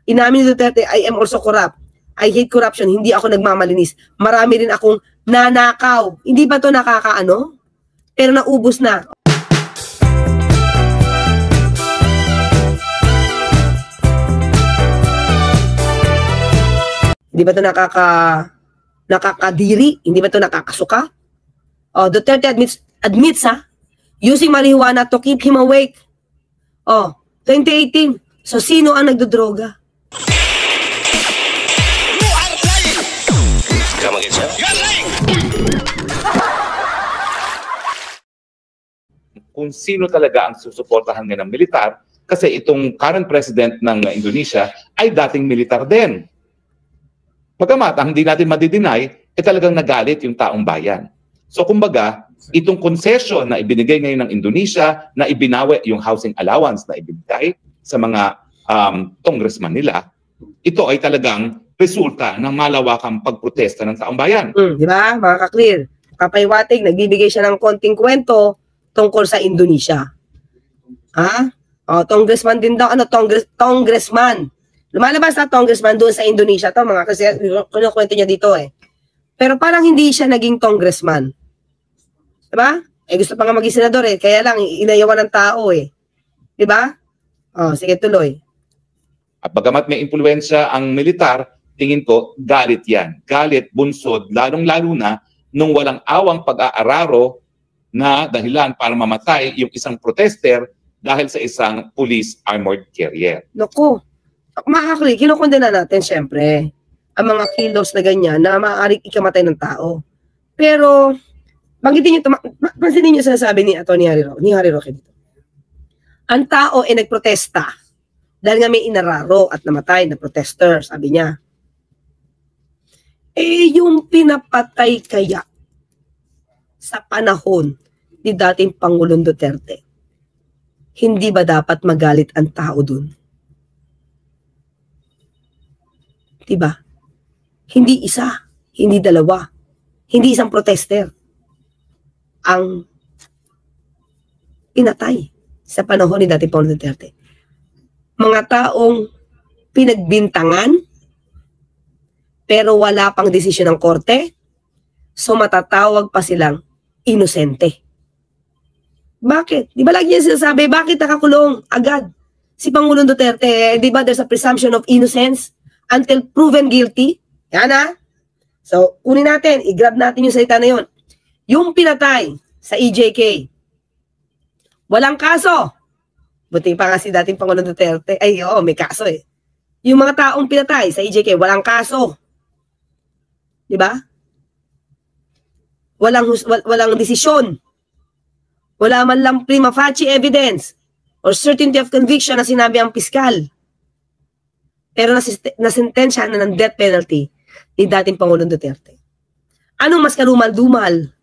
Inamin ni Duterte, I am also corrupt. I hate corruption. Hindi ako nagmamalinis. Marami rin akong nanakaw. Hindi ba to nakakaano? Pero naubos na. Hindi ba to nakakadiri? Hindi ba to nakakasuka? Oh, Duterte admits using marijuana to keep him awake. Oh, 2018. So, sino ang nagdodroga? Kung sino talaga ang susuportahan ng militar, kasi itong current president ng Indonesia ay dating militar din. Pagamat, ang hindi natin madideny, talagang nagalit yung taong bayan. So kumbaga, itong concession na ibinigay ngayon ng Indonesia, na ibinawi yung housing allowance na ibinigay sa mga congressman nila, ito ay talagang resulta ng malawakang pagprotesta ng taong bayan. Di ba, mga ka-clear? Papaywating, nagbibigay siya ng konting kwento tungkol sa Indonesia. Ha? O, congressman din daw. Ano, congressman. Lumalabas na congressman doon sa Indonesia to, mga kasi kinukwento niya dito eh. Pero parang hindi siya naging congressman. Diba? Eh gusto pa nga maging senador eh, kaya lang inayawan ng tao eh. Diba? O, sige tuloy. At bagamat may impluwensya ang militar, tingin ko galit yan. Galit, bunsod, lalong-lalo na nung walang awang pag-aararo na dahilan para mamatay yung isang protester dahil sa isang police armored carrier. Naku, makakali, kinukondena natin syempre ang mga kilos na ganyan na maaaring ikamatay ng tao. Pero, banggitin nyo, pansinin nyo sinasabi ni Harry Roque dito. Ang tao ay nagprotesta dahil nga may inararo at namatay na protester, sabi niya. Eh, yung pinapatay kaya sa panahon ni dating Pangulong Duterte, hindi ba dapat magalit ang tao dun? Diba? Hindi isa, hindi dalawa, hindi isang protester ang pinatay sa panahon ni dating Pangulong Duterte. Mga taong pinagbintangan pero wala pang desisyon ng korte, so matatawag pa silang inosente. Bakit? Di ba lagi niya sinasabi, bakit nakakulong agad si Pangulong Duterte? Di ba there's a presumption of innocence until proven guilty? Yan ha? So, kunin natin, i-grab natin yung salita na yun. Yung pinatay sa EJK, walang kaso. Buti pa nga si dating Pangulong Duterte, ay oo, may kaso eh. Yung mga taong pinatay sa EJK, walang kaso. Di ba? Walang desisyon. Wala man lang prima facie evidence or certainty of conviction na sinabi ang piskal. Pero nasentensya na ng death penalty ni dating Pangulong Duterte. Anong mas karumal-dumal?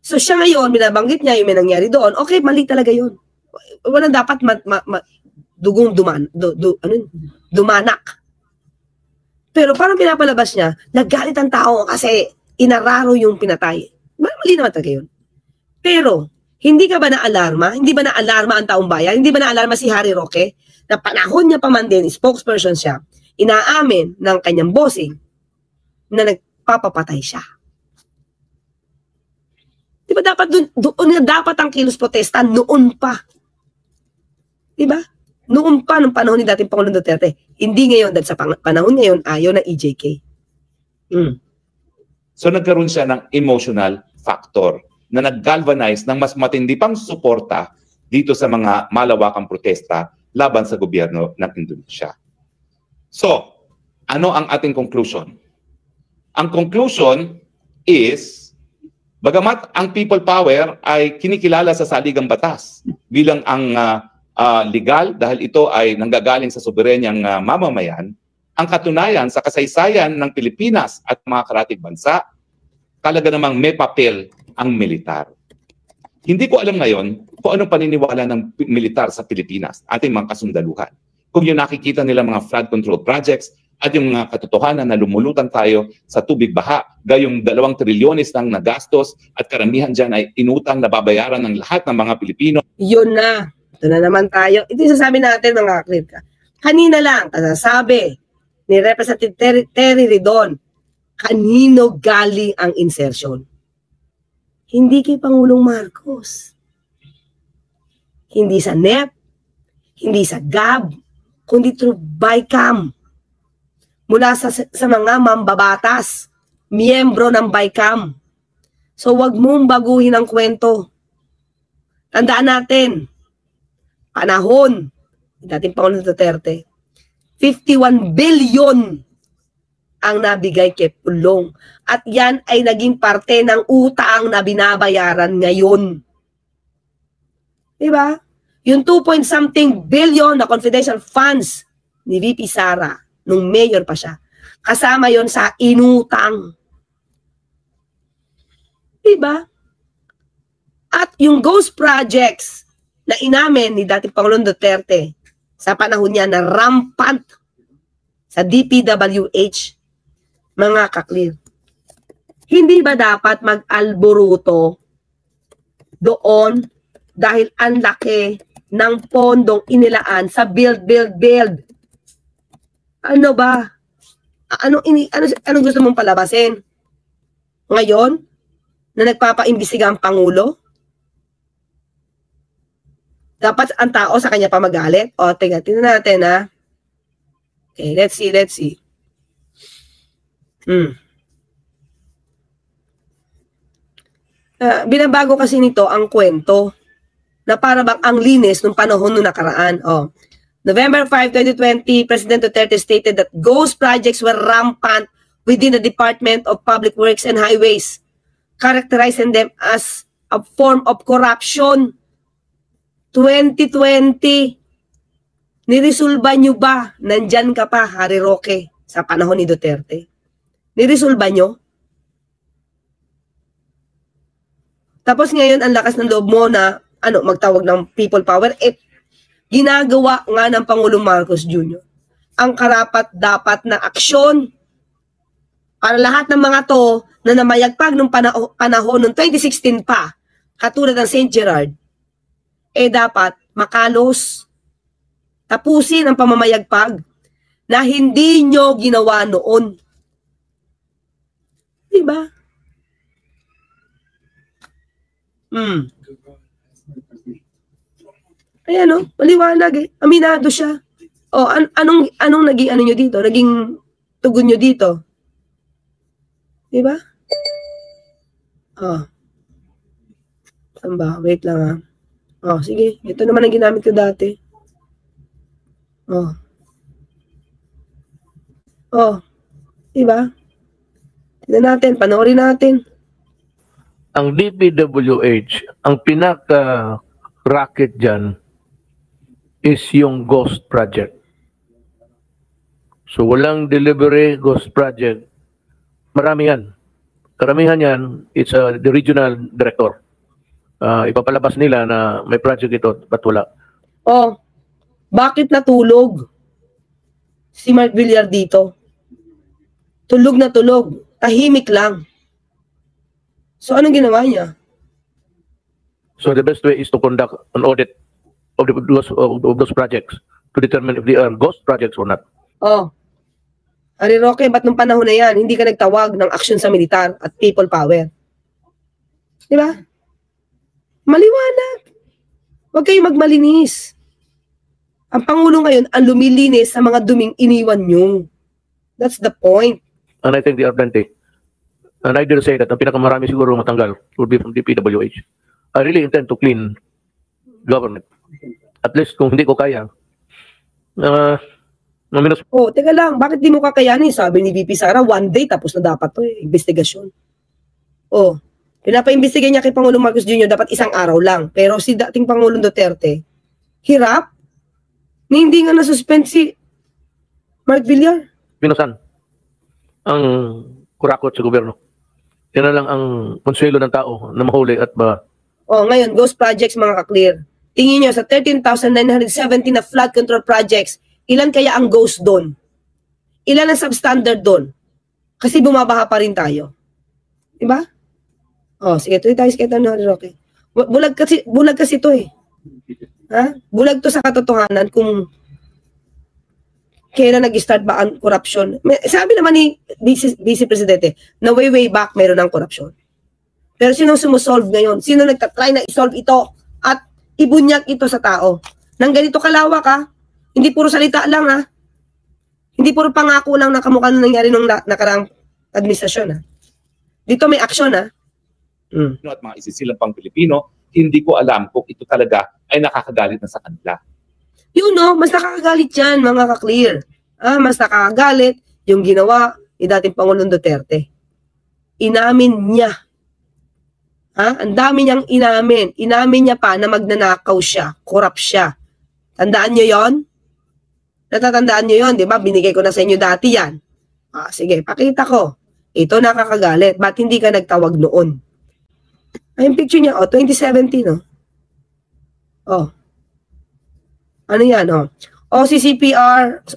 So siya ngayon, binabanggit niya yung may nangyari doon. Okay, mali talaga yun. Walang dapat dumanak. Pero parang pinapalabas niya, naggalit ang tao kasi inararo yung pinatay. Mali naman talaga yun. Pero, hindi ka ba na-alarma? Hindi ba na-alarma ang taong bayan? Hindi ba na-alarma si Harry Roque? Na panahon niya pa man din, spokesperson siya, inaamin ng kanyang bossing na nagpapapatay siya. Di ba dapat doon dapat ang kilos protesta noon pa? Di ba? Noon pa, nung panahon ni dating Pangulong Duterte. Hindi ngayon, dahil sa panahon ngayon, ayaw ng EJK. So nagkaroon siya ng emotional factor na nag-galvanize ng mas matindi pang suporta dito sa mga malawakang protesta laban sa gobyerno ng Indonesia. So, ano ang ating conclusion? Ang conclusion is, bagamat ang people power ay kinikilala sa saligang batas bilang ang legal dahil ito ay nanggagaling sa soberenyang mamamayan, ang katunayan sa kasaysayan ng Pilipinas at mga karatig bansa, talaga namang may papel ang militar. Hindi ko alam ngayon kung anong paniniwala ng militar sa Pilipinas, ating mga kasundaluhan. Kung yung nakikita nila mga flood control projects at yung mga katotohanan na lumulutan tayo sa tubig baha, gayong 2 trilyones lang na gastos at karamihan dyan ay inutang na babayaran ng lahat ng mga Pilipino. Yun na. Ito na naman tayo. Ito yung sasabi natin mga klirka. Kanina lang, kasasabi ni Representative Terry Ridon, kanino galing ang insertion? Hindi kay Pangulong Marcos. Hindi sa NEP, hindi sa GAB, kundi through BICAM. Mula sa mga mambabatas, miyembro ng BICAM. So wag mong baguhin ang kwento. Tandaan natin, panahon, dating Pangulong Duterte, 51 billion ang nabigay kay Pulong. At yan ay naging parte ng utang na binabayaran ngayon. Diba? Yung 2-point-something billion na confidential funds ni VP Sara, nung mayor pa siya, kasama yon sa inutang. Diba? At yung ghost projects na inamin ni dating Pangulong Duterte sa panahon niya na rampant sa DPWH, mga kaklir. Hindi ba dapat mag-alboruto doon dahil ang laki ng pondong inilaan sa build? Ano ba? Anong gusto mong palabasin? Ngayon, na nagpapaimbestiga ang Pangulo? Dapat ang tao sa kanya pa magalit? O, tingnan natin, ha? Okay, let's see. Binabago kasi nito ang kwento na para bang ang linis nung panahon nung nakaraan. Oh. November 5, 2020, President Duterte stated that ghost projects were rampant within the Department of Public Works and Highways, characterizing them as a form of corruption. 2020, niresolba nyo ba? Nandyan ka pa, Harry Roque, sa panahon ni Duterte. Niresolba nyo? Tapos ngayon, ang lakas ng loob mo na magtawag ng people power. Ginagawa nga ng Pangulong Marcos Jr. ang karapat-dapat na aksyon para lahat ng mga to na namayagpag nung panahon ng 2016 pa, katulad ng St. Gerard, dapat makalos, tapusin ang pamamayagpag na hindi nyo ginawa noon. Diba? Ayan, maliwanag eh. Aminado siya. O, anong naging nyo dito? Naging tugon nyo dito? Diba? Saan ba? Wait lang ha. Sige. Ito naman ang ginamit ko dati. Diba? Tignan natin. Panoorin natin. Ang DPWH, ang pinaka-racket dyan is yung ghost project. So walang delivery ghost project. Marami yan. Karamihan yan, it's the regional director. Ipapalabas nila na may project ito, ba't wala? Bakit natulog si Mark Villar dito? Tulog na tulog. Tahimik lang. So, anong ginawa niya? So, the best way is to conduct an audit of those projects to determine if they are ghost projects or not. Harry Roque, ba't nung panahon na yan, hindi ka nagtawag ng aksyon sa militar at people power? Diba? Maliwanag. Huwag kayong magmalinis. Ang Pangulo ngayon, ang lumilinis sa mga duming iniwan nyo. That's the point. And I think they are plenty. And I dare say that ang pinakamarami siguro matanggal would be from DPWH. I really intend to clean government. At least kung hindi ko kaya, teka lang, bakit di mo kakayanin? Sabi ni VP Sara, 1 day tapos na dapat to investigasyon. Pinapaimbestigan niya kay Pangulong Marcos Jr. dapat 1 araw lang. Pero si dating Pangulong Duterte, hirap. Hindi nga nasuspend si Mark Villar. Pinusan ang kurakot sa gobyerno. Yan na lang ang konsuelo ng tao na mahuli at ngayon, ghost projects mga kaklear. Tingin nyo, sa 13,917 na flood control projects, ilan kaya ang ghost doon? Ilan ang substandard doon? Kasi bumabaha pa rin tayo. Diba? Sige, tuloy tayo sa Roque. Bulag kasi to eh. Bulag to sa katotohanan kung kailan nag-start ba ang korupsyon? Sabi naman ni Vice Presidente, na way back meron ng korupsyon. Pero sino sumusolve ngayon? Sino nagtatry na isolve ito at ibunyag ito sa tao? Nang ganito kalawak ha? Hindi puro salita lang ha? Hindi puro pangako lang na kamukha na nangyari nung nakaraang administrasyon ha? Dito may aksyon ha? At mga isisilang pang Pilipino, hindi ko alam kung ito talaga ay nakakagalit na sa kanila. Yun no, mas nakakagalit yan mga ka-clear. Mas nakakagalit yung ginawa ni dating Pangulong Duterte. Inamin niya. Ang dami niyang inamin. Inamin niya pa na magnanakaw siya, korap siya. Tandaan niyo yon? Natatandaan niyo yon, di ba? Binigay ko na sa inyo dati yan. Sige, pakita ko. Ito nakakagalit. Ba't hindi ka nagtawag noon? Ay, yung picture niya, 2017, Ano yan,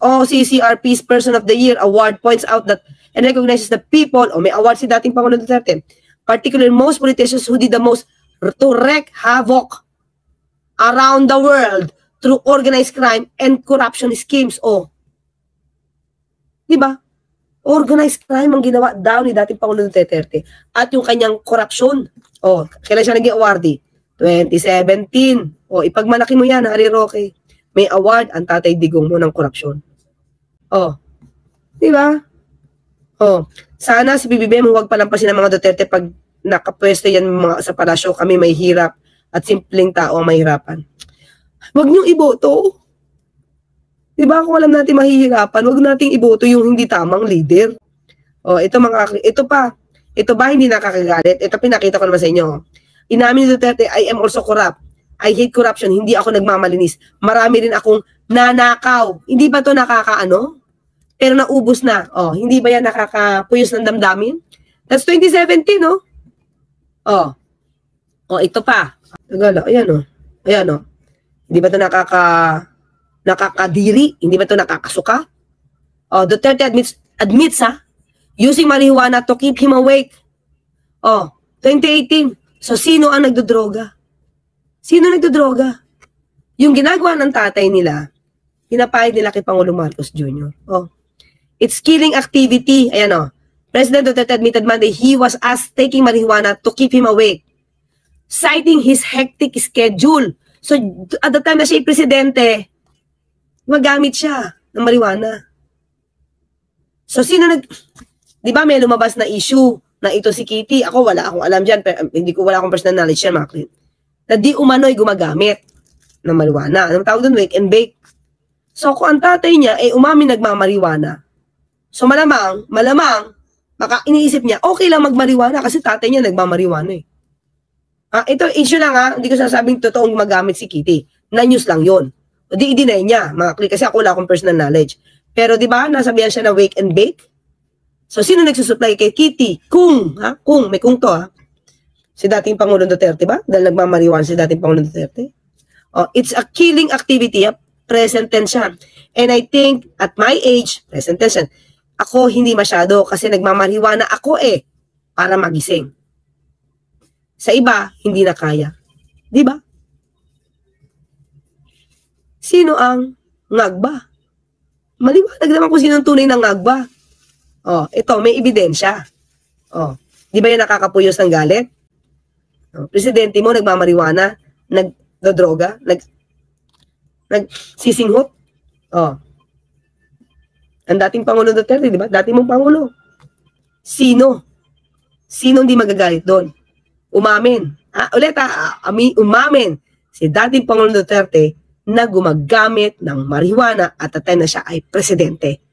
OCCRP's Person of the Year Award points out that and recognizes the people, may award si dating Pangulong Duterte, particularly most politicians who did the most to wreak havoc around the world through organized crime and corruption schemes. Diba? Organized crime ang ginawa daw ni dating Pangulong Duterte at yung kanyang korupsyon. Kailan siya naging awardee? 2017. Ipagmalaki mo yan, Harry Roque. May award ang Tatay Digong mo ng korupsyon. Diba? Sana si BBM huwag palampasin ng mga Duterte pag nakapwesto yan mga sa palasyo, kami may hirap at simpleng tao ang mahirapan. Huwag niyong iboto. Diba kung alam natin mahihirapan, huwag nating iboto yung hindi tamang leader. Ito ba hindi nakakagalit? Ito pinakita ko naman sa inyo. Inamin ni Duterte, I am also corrupt. I hate corruption, hindi ako nagmamalinis. Marami rin akong nanakaw. Hindi ba to nakakaano? Pero naubos na. Hindi ba yan nakakapuyos ng damdamin? That's 2017, no? Ito pa. Ayan, Hindi ba to nakakadiri? Hindi ba to nakakasuka? Duterte admits using marijuana to keep him awake. 2018. So, sino ang nagdodroga? Sino nagdodroga? Yung ginagawa ng tatay nila, pinapahid nila kay Pangulong Marcos Jr. It's killing activity. Ayan President Duterte admitted Monday he was asked taking marijuana to keep him awake, citing his hectic schedule. So, at the time na siya presidente, magamit siya ng marijuana. So, di ba may lumabas na issue na ito si Kitty? Ako, wala akong alam dyan. Pero, wala akong personal knowledge yan, mga klient. Na di umano'y gumagamit ng marijuana. Anong tawag doon? Wake and bake. So, kung ang tatay niya ay umamin nagmamarijuana, so malamang, baka iniisip niya, okay lang magmarijuana kasi tatay niya nagmamarijuana eh. Ito, issue lang hindi ko sasabing totoong gumagamit si Kitty. Na-news lang yun. O di i-deny niya, mga klient, kasi ako wala akong personal knowledge. Pero di ba, nasabihan siya na wake and bake? So, sino nagsusupply kay Kitty? Kung, may kung to si dating Pangulong Duterte ba? Dahil nagmamariwan si dating Pangulong Duterte. It's a killing activity. Present tense siya. And I think, at my age, present tense siya. Ako, hindi masyado kasi nagmamariwana ako para magising. Sa iba, hindi na kaya. Di ba? Sino ang ngagba? Maliwanag naman kung sino ang tunay ng ngagba. Ito, may ebidensya. Di ba yan nakakapuyos ng galit? Presidente mo nagmamariwana, nagdodroga, nagsisinghot. Ang dating Pangulo Duterte, di ba? Dating mong Pangulo. Sino? Sino hindi magagalit doon? Umamin. Umamin si dating Pangulo Duterte na gumagamit ng marijuana at at time na siya ay presidente.